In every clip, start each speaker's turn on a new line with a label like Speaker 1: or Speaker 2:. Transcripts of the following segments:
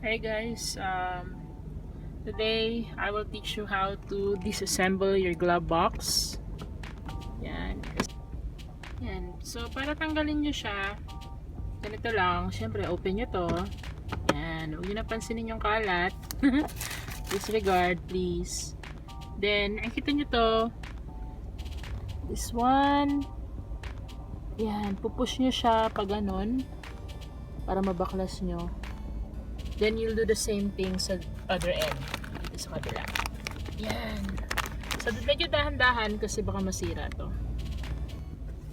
Speaker 1: Hey guys, today I will teach you how to disassemble your glove box. Yan. Yan. So, para tanggalin nyo siya, ganito lang. Siyempre, open nyo to. Yan. Huwag nyo napansinin yung kalat. Disregard, please. Then, nakikita nyo to. This one. Yan. Pupush nyo siya pag ganun. Para mabaklas nyo. Then you'll do the same thing sa other end. Dito sa kabila. Yan. So medyo dahan-dahan kasi baka masira to.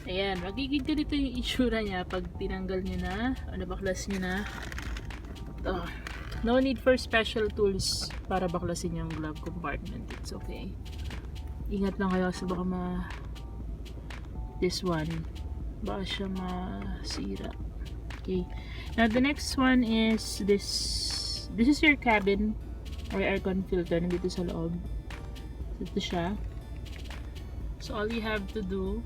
Speaker 1: Ayan. Magiging ganito yung itsura niya pag tinanggal nyo na. O nabaklas nyo na. Ito. No need for special tools para baklasin yung glove compartment. It's okay. Ingat lang kayo kasi baka this one. Baka siya masira. Okay. Now the next one is this is your cabin or aircon filter nandito sa loob. Ito siya. So all you have to do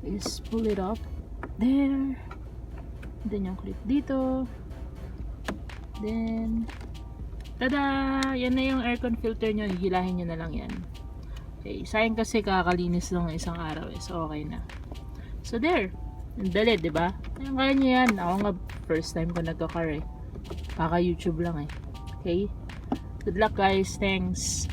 Speaker 1: is pull it up. There. Then yung clip dito. Then tada! Yan na yung aircon filter nyo. Hihilahin nyo na lang yan. Okay. Sayang kasi kakalinis lang isang araw eh. So okay na. So there. Ang dali, diba? Kaya nyo yan. Ako nga, first time ko nagka-car eh. Kaka-YouTube lang eh. Okay? Good luck guys. Thanks.